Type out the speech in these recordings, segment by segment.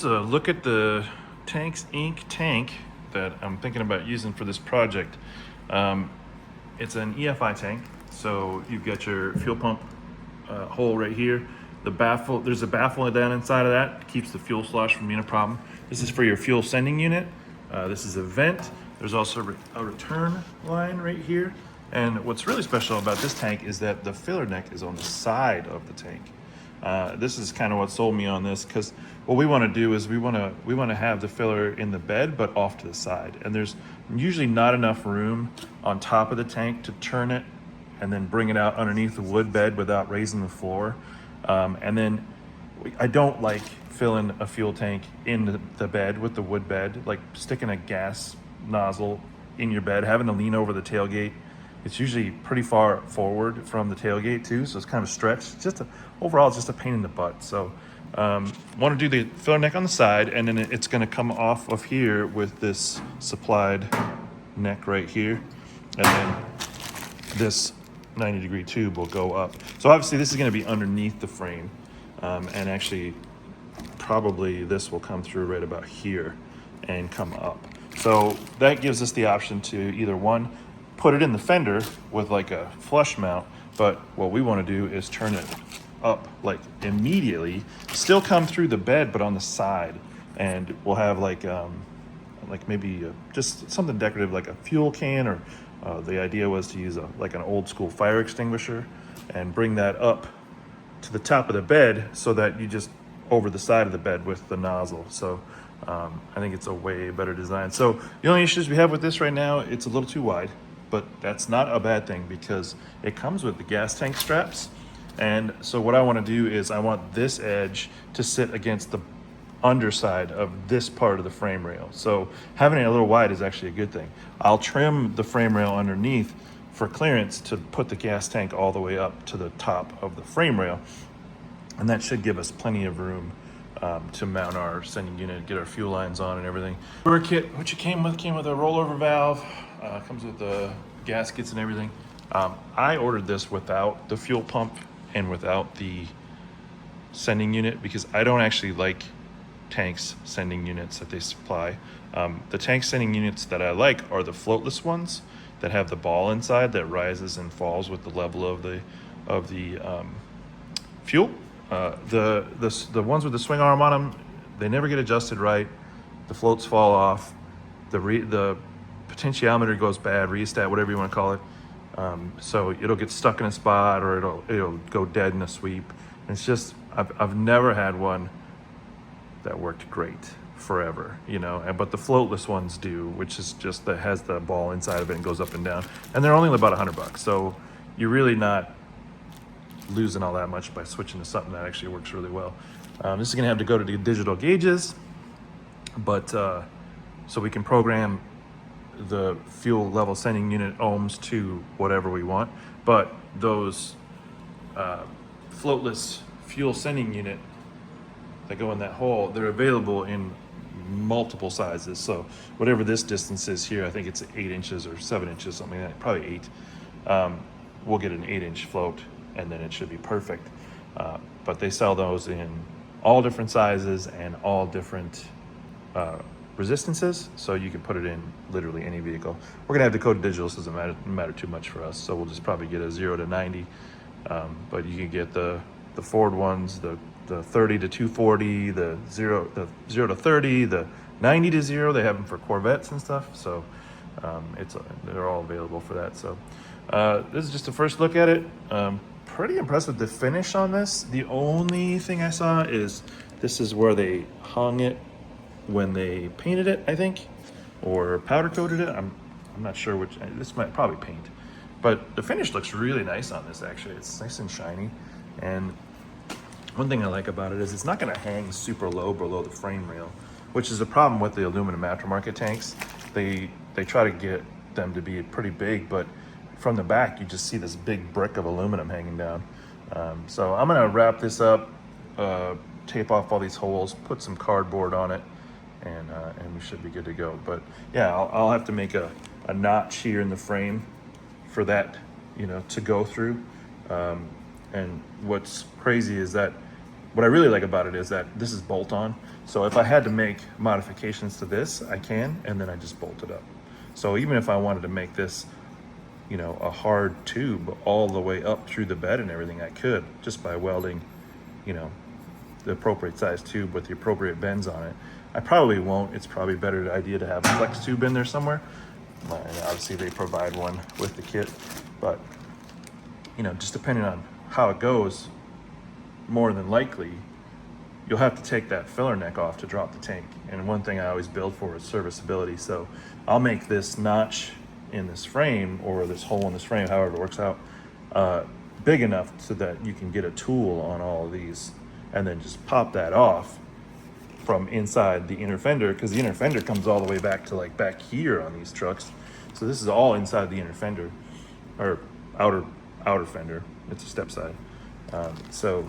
So look at the Tanks Inc. tank that I'm thinking about using for this project. It's an EFI tank, so you've got your fuel pump hole right here. The baffle, there's a baffle down inside of that, keeps the fuel slosh from being a problem. This is for your fuel sending unit. This is a vent. There's also a return line right here. And what's really special about this tank is that the filler neck is on the side of the tank. This is kind of what sold me on this, because what we want to do is we want to have the filler in the bed but off to the side, and there's usually not enough room on top of the tank to turn it and then bring it out underneath the wood bed without raising the floor. And then I don't like filling a fuel tank in the bed with the wood bed, like sticking a gas nozzle in your bed, having to lean over the tailgate. It's usually pretty far forward from the tailgate too, so it's kind of stretched. Overall, it's just a pain in the butt. So want to do the filler neck on the side, and then it's going to come off of here with this supplied neck right here, and then this 90-degree tube will go up. So obviously this is going to be underneath the frame, and actually probably this will come through right about here and come up. So that gives us the option to either one, put it in the fender with like a flush mount, but what we want to do is turn it up like immediately, still come through the bed but on the side, and we'll have like maybe just something decorative like a fuel can, or the idea was to use like an old school fire extinguisher and bring that up to the top of the bed so that you just over the side of the bed with the nozzle. So I think it's a way better design. So the only issues we have with this right now, it's a little too wide, but that's not a bad thing because it comes with the gas tank straps. And so what I want to do is I want this edge to sit against the underside of this part of the frame rail. So having it a little wide is actually a good thing. I'll trim the frame rail underneath for clearance to put the gas tank all the way up to the top of the frame rail. And that should give us plenty of room to mount our sending unit, get our fuel lines on and everything. Our kit, which it came with a rollover valve, comes with the gaskets and everything. I ordered this without the fuel pump and without the sending unit because I don't actually like tanks sending units that they supply. The tank sending units that I like are the floatless ones that have the ball inside that rises and falls with the level of the fuel. The ones with the swing arm on them, they never get adjusted right. The floats fall off. The potentiometer goes bad, rheostat, whatever you want to call it. So it'll get stuck in a spot, or it'll go dead in a sweep. And it's just I've never had one that worked great forever, but the floatless ones do, which is just that has the ball inside of it and goes up and down, and they're only about $100, so you're really not losing all that much by switching to something that actually works really well. This is gonna have to go to the digital gauges, but so we can program the fuel level sending unit ohms to whatever we want, but those floatless fuel sending unit that go in that hole, they're available in multiple sizes. So whatever this distance is here, I think it's 8 inches or 7 inches, something like that, probably 8. We'll get an 8-inch float and then it should be perfect. But they sell those in all different sizes and all different resistances, so you can put it in literally any vehicle. We're gonna have Dakota Digital, so it doesn't matter too much for us, so we'll just probably get a 0 to 90. But you can get the Ford ones, the 30 to 240, the 0 to 30, the 90 to 0. They have them for Corvettes and stuff, so they're all available for that. So this is just a first look at it. Pretty impressed with the finish on this. The only thing I saw is this is where they hung it when they painted it, I think, or powder coated it. I'm not sure which. This might probably paint, but the finish looks really nice on this. Actually, it's nice and shiny. And one thing I like about it is it's not going to hang super low below the frame rail, which is a problem with the aluminum aftermarket tanks. They try to get them to be pretty big, but from the back you just see this big brick of aluminum hanging down. So I'm going to wrap this up, tape off all these holes, put some cardboard on it, and we should be good to go. But yeah, I'll have to make a notch here in the frame for that, to go through. And what's crazy is that what I really like about it is that this is bolt on. So if I had to make modifications to this, I can, and then I just bolt it up. So even if I wanted to make this, you know, a hard tube all the way up through the bed and everything, I could, just by welding, you know, the appropriate size tube with the appropriate bends on it. I probably won't. It's probably a better idea to have a flex tube in there somewhere. And obviously they provide one with the kit, but you know, just depending on how it goes, more than likely, you'll have to take that filler neck off to drop the tank. And one thing I always build for is serviceability. So I'll make this notch in this frame, or this hole in this frame, however it works out, big enough so that you can get a tool on all of these and then just pop that off from inside the inner fender, because the inner fender comes all the way back to like back here on these trucks. So this is all inside the inner fender, or outer fender. It's a step side. So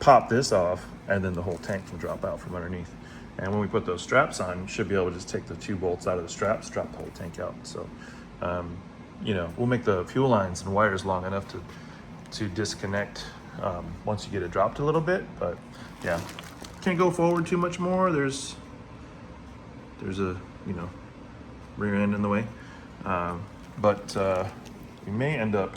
pop this off, and then the whole tank can drop out from underneath. And when we put those straps on, you should be able to just take the 2 bolts out of the straps, drop the whole tank out. So, you know, we'll make the fuel lines and wires long enough to disconnect once you get it dropped a little bit. But yeah, can't go forward too much more. There's a, you know, rear end in the way. But we may end up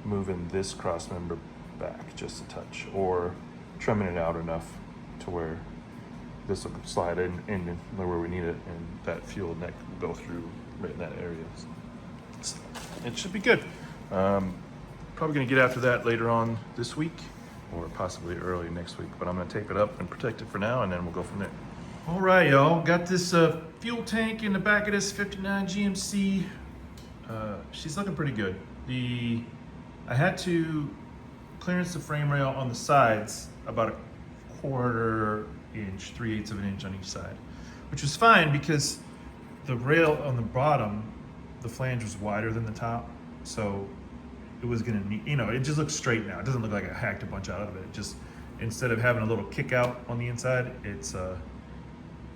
moving this cross member back just a touch, or trimming it out enough to where this will slide in where we need it, and that fuel neck will go through right in that area. So it should be good. Probably gonna get after that later on this week, or possibly early next week, but I'm gonna tape it up and protect it for now, and then we'll go from there. All right, y'all, got this fuel tank in the back of this 59 GMC. She's looking pretty good. I had to clearance the frame rail on the sides about a 1/4 inch, 3/8 of an inch on each side, which was fine because the rail on the bottom, the flange was wider than the top, so it was gonna need, you know, it just looks straight now. It doesn't look like I hacked a bunch out of it. It just, instead of having a little kick out on the inside, it's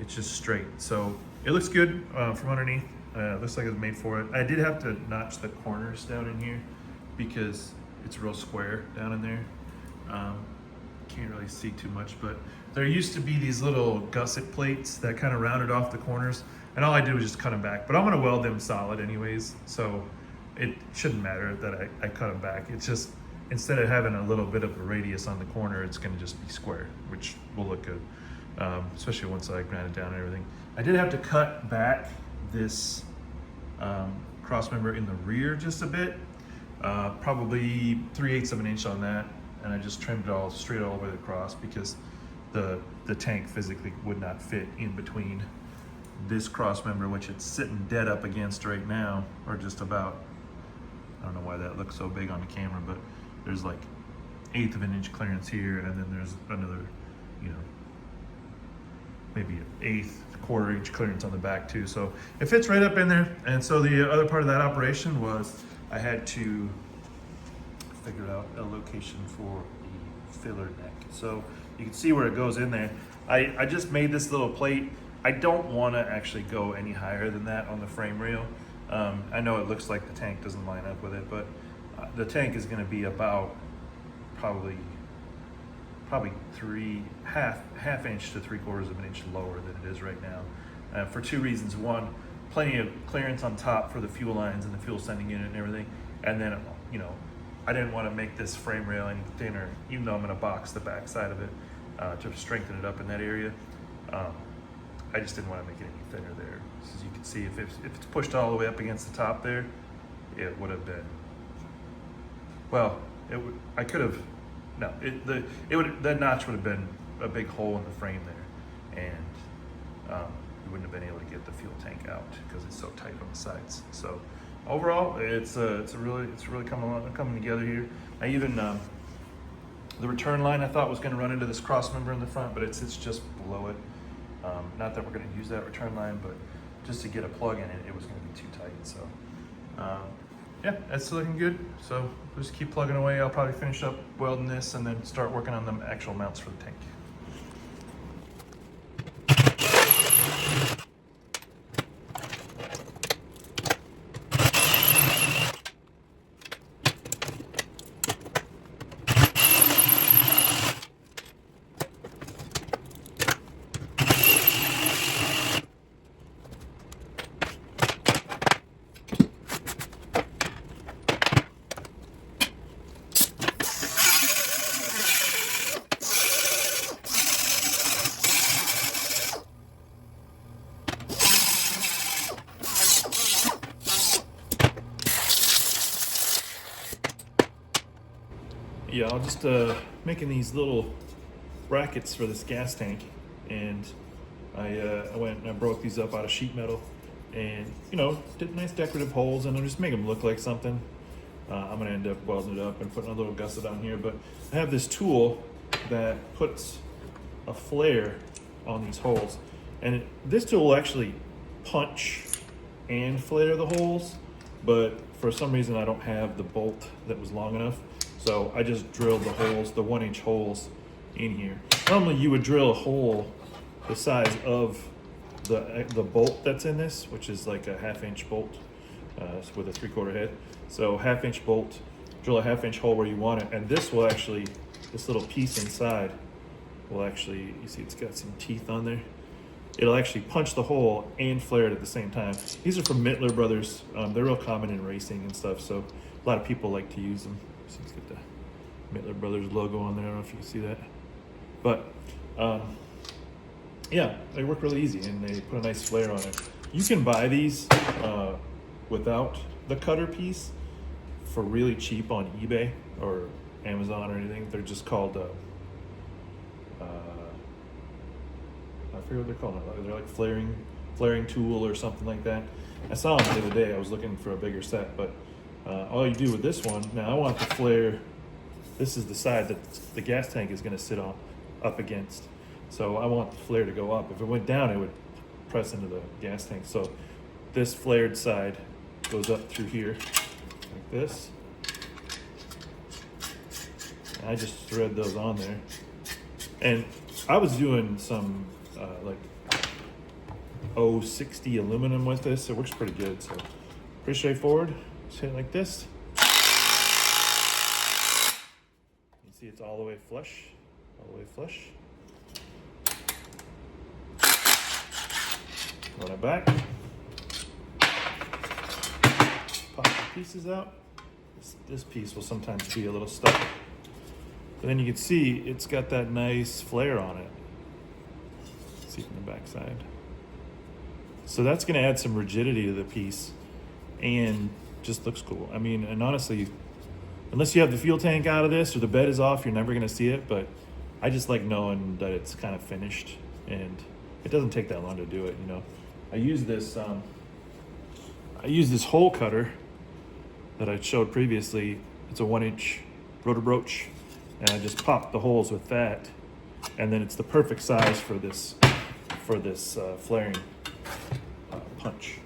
just straight. So it looks good from underneath. Looks like it's made for it. I did have to notch the corners down in here because it's real square down in there. Can't really see too much, but there used to be these little gusset plates that kind of rounded off the corners, and all I did was just cut them back. But I'm gonna weld them solid anyways, so it shouldn't matter that I cut them back. It's just, instead of having a little bit of a radius on the corner, it's gonna just be square, which will look good, especially once I grind it down and everything. I did have to cut back this cross member in the rear just a bit, probably 3/8 of an inch on that, and I just trimmed it all straight all the way across because the tank physically would not fit in between this cross member, which it's sitting dead up against right now, or just about. I don't know why that looks so big on the camera, but there's like 1/8 of an inch clearance here, and then there's another, you know, maybe an 1/8, 1/4 inch clearance on the back too. So it fits right up in there. And so the other part of that operation was I had to figure out a location for the filler neck. So you can see where it goes in there. I just made this little plate. I don't want to actually go any higher than that on the frame rail. I know it looks like the tank doesn't line up with it, but the tank is going to be about probably half inch to 3/4 of an inch lower than it is right now, for 2 reasons. One, plenty of clearance on top for the fuel lines and the fuel sending unit and everything, and then, you know, I didn't want to make this frame rail any thinner, even though I'm going to box the back side of it to strengthen it up in that area. I just didn't want to make it any thinner there. As you can see, if it's pushed all the way up against the top there, it would have been, well, I could have, no, that notch would have been a big hole in the frame there, and you wouldn't have been able to get the fuel tank out because it's so tight on the sides. So overall, it's really coming together here. I even the return line I thought was going to run into this cross member in the front, but it sits just below it. Not that we're going to use that return line, but just to get a plug in it, it was going to be too tight. So yeah, that's looking good. So we'll just keep plugging away. I'll probably finish up welding this and then start working on the actual mounts for the tank. Yeah, I'll just making these little brackets for this gas tank, and I went and I broke these up out of sheet metal, and did nice decorative holes, and I'll just make them look like something. I'm gonna end up welding it up and putting a little gusset on here, but I have this tool that puts a flare on these holes, and this tool will actually punch and flare the holes, but for some reason I don't have the bolt that was long enough, so I just drilled the holes, the 1-inch holes in here. Normally you would drill a hole the size of the bolt that's in this, which is like a 1/2-inch bolt with a 3/4 head. So 1/2-inch bolt, drill a 1/2-inch hole where you want it, and this will actually, this little piece inside will actually, you see it's got some teeth on there. It'll actually punch the hole and flare it at the same time. These are from Mittler Brothers. They're real common in racing and stuff, so a lot of people like to use them. So let's get the Mittler Brothers logo on there. I don't know if you can see that. But yeah, they work really easy, and they put a nice flare on it. You can buy these without the cutter piece for really cheap on eBay or Amazon or anything. They're just called I forget what they're called. They're like flaring tool or something like that. I saw them the other day. I was looking for a bigger set, but all you do with this one, now I want the flare, this is the side that the gas tank is going to sit on up against. So I want the flare to go up. If it went down, it would press into the gas tank. So this flared side goes up through here like this. And I just thread those on there. And I was doing some like 060 aluminum with this. It works pretty good, so pretty straightforward. Just hit it like this. You see it's all the way flush, all the way flush. Run it back. Pop the pieces out. This piece will sometimes be a little stuck. But then you can see it's got that nice flare on it. See from the back side. So that's going to add some rigidity to the piece and just looks cool. I mean, and honestly, unless you have the fuel tank out of this or the bed is off, you're never going to see it, but I just like knowing that it's kind of finished, and it doesn't take that long to do it, I use this hole cutter that I showed previously. It's a 1-inch rotor broach, and I just pop the holes with that, and then it's the perfect size for this flaring punch.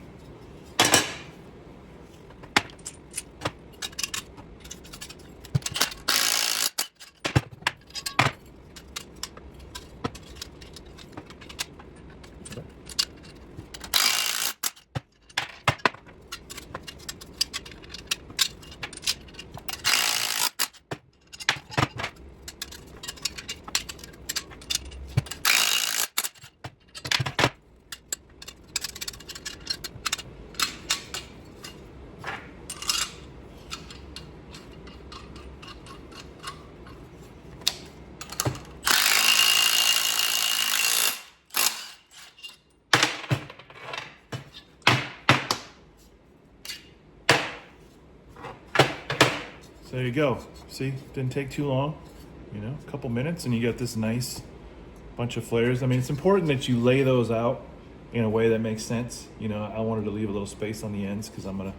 So there you go. See, didn't take too long, a couple minutes, and you got this nice bunch of flares. I mean, it's important that you lay those out in a way that makes sense. I wanted to leave a little space on the ends because I'm gonna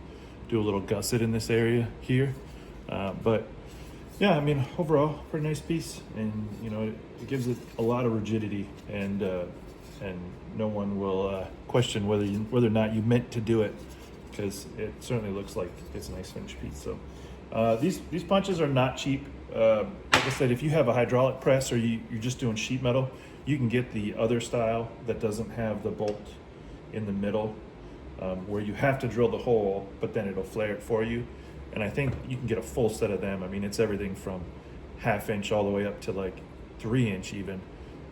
do a little gusset in this area here. But yeah, I mean, overall, pretty nice piece, and it gives it a lot of rigidity, and no one will question whether or not you meant to do it, because it certainly looks like it's a nice finished piece. So these punches are not cheap. Like I said, if you have a hydraulic press or you're just doing sheet metal, you can get the other style that doesn't have the bolt in the middle, where you have to drill the hole, but then it'll flare it for you. And I think you can get a full set of them. I mean, it's everything from 1/2-inch all the way up to like 3-inch even.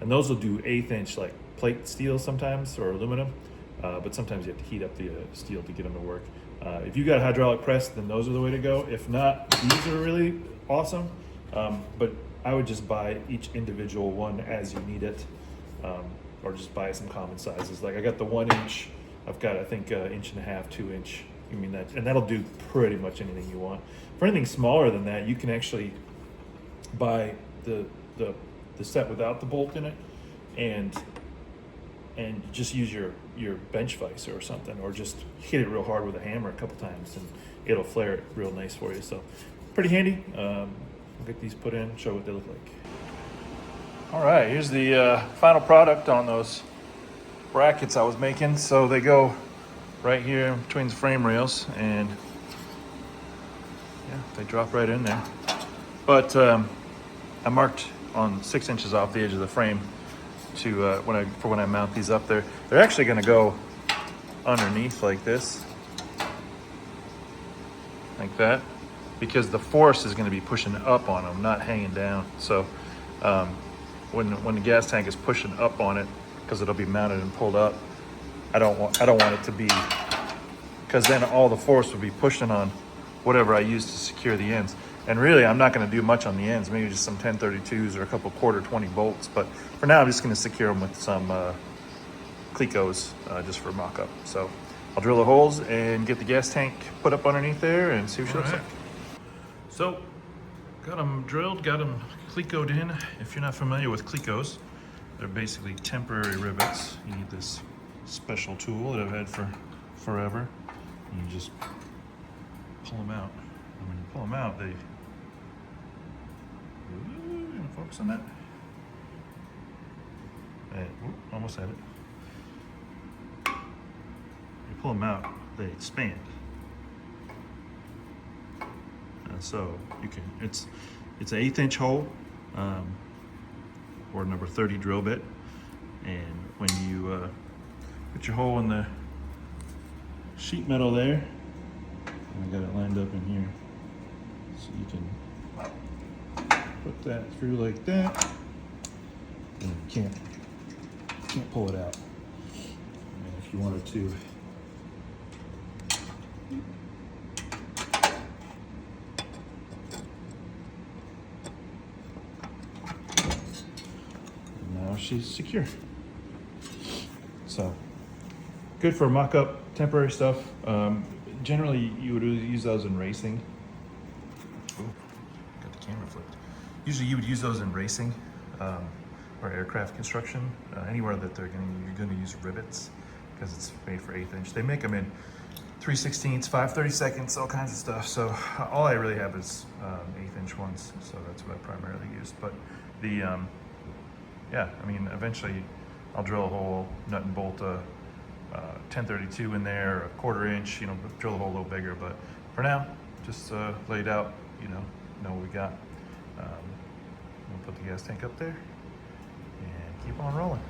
And those will do 1/8-inch like plate steel sometimes, or aluminum. But sometimes you have to heat up the steel to get them to work. If you got a hydraulic press, then those are the way to go. If not, these are really awesome. But I would just buy each individual one as you need it, or just buy some common sizes. Like I got the 1-inch. I've got, I think, 1.5-inch, 2-inch. I mean, and that'll do pretty much anything you want. For anything smaller than that, you can actually buy the set without the bolt in it, and just use your bench vise or something, or just hit it real hard with a hammer a couple times, and it'll flare it real nice for you. So pretty handy. We'll get these put in, show what they look like. All right, here's the final product on those brackets I was making. So they go right here between the frame rails, and yeah, they drop right in there. But I marked on 6 inches off the edge of the frame to when I mount these up there. They're actually going to go underneath like this, like that, because the force is going to be pushing up on them, not hanging down. So when the gas tank is pushing up on it, because it'll be mounted and pulled up, I don't want it to be, because then all the force would be pushing on whatever I use to secure the ends. And really, I'm not going to do much on the ends, maybe just some 1032s or a couple quarter 20 bolts. But for now, I'm just going to secure them with some Clecos just for mock-up. So I'll drill the holes and get the gas tank put up underneath there and see what she looks like. So got them drilled, got them Clecoed in. If you're not familiar with Clecos, they're basically temporary rivets. You need this special tool that I've had for forever. And you just pull them out. And when you pull them out, they... Ooh, gonna focus on that? Almost had it. You pull them out, they expand. And so you can, it's an 1/8 inch hole, or number 30 drill bit. And when you put your hole in the sheet metal there, and I got it lined up in here, so you can put that through like that, and you can't pull it out. And if you wanted to, now she's secure. So good for mock-up temporary stuff. Generally, you would use those in racing. Ooh, got the camera flipped. Usually, you would use those in racing or aircraft construction. Anywhere that you're going to use rivets, because it's made for 1/8 inch. They make them in 3/16, 5/32, all kinds of stuff. So all I really have is 1/8 inch ones. So that's what I primarily use. But the yeah, I mean, eventually I'll drill a hole, nut and bolt a 1032 in there, a 1/4 inch, drill the hole a little bigger. But for now, just lay it out, know what we got. We'll put the gas tank up there and keep on rolling.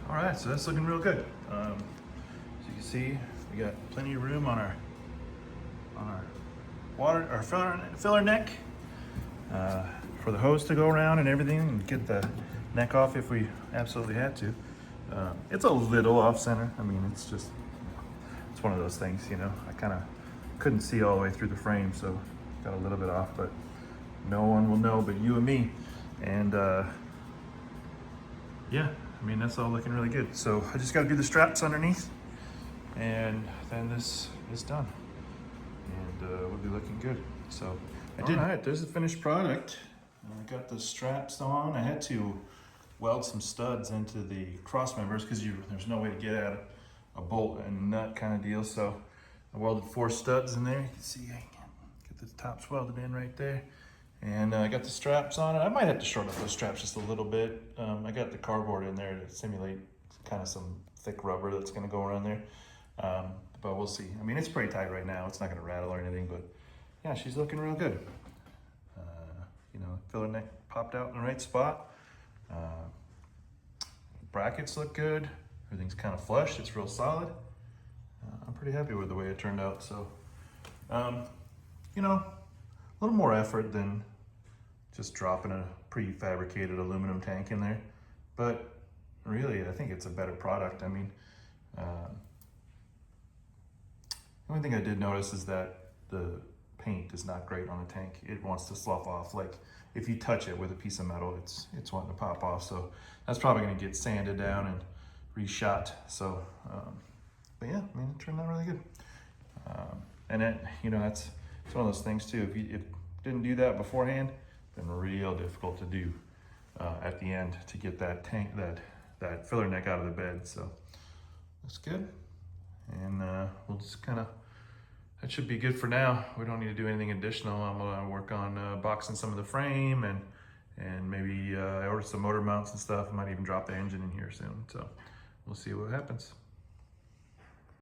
All right, so that's looking real good. So you can see we got plenty of room on our filler neck for the hose to go around and everything, and get the neck off if we absolutely had to. It's a little off center. I mean, it's one of those things, I kind of couldn't see all the way through the frame, so got a little bit off, but no one will know but you and me. And yeah, I mean, that's all looking really good. So I just got to do the straps underneath, and then this is done, and we'll be looking good. So I did. All right, there's the finished product. I got the straps on. I had to weld some studs into the cross members because there's no way to get at a bolt and nut kind of deal. So I welded 4 studs in there. You can see I can get the tops welded in right there. And I got the straps on it. I might have to shorten up those straps just a little bit. I got the cardboard in there to simulate kind of some thick rubber that's going to go around there. But we'll see. I mean, it's pretty tight right now. It's not going to rattle or anything, but yeah, she's looking real good. Filler neck popped out in the right spot. Brackets look good. Everything's kind of flush. It's real solid. I'm pretty happy with the way it turned out. So, a little more effort than just dropping a prefabricated aluminum tank in there. But really, I think it's a better product. I mean, the only thing I did notice is that the paint is not great on the tank. It wants to slough off. Like if you touch it with a piece of metal, it's wanting to pop off. So that's probably going to get sanded down and reshot. So, but yeah, I mean, it turned out really good. And it, it's one of those things too. If you didn't do that beforehand, been real difficult to do at the end to get that tank, that filler neck out of the bed. So that's good. And we'll just kind of, that should be good for now. We don't need to do anything additional. I'm gonna work on boxing some of the frame, and maybe I ordered some motor mounts and stuff. I might even drop the engine in here soon. So we'll see what happens.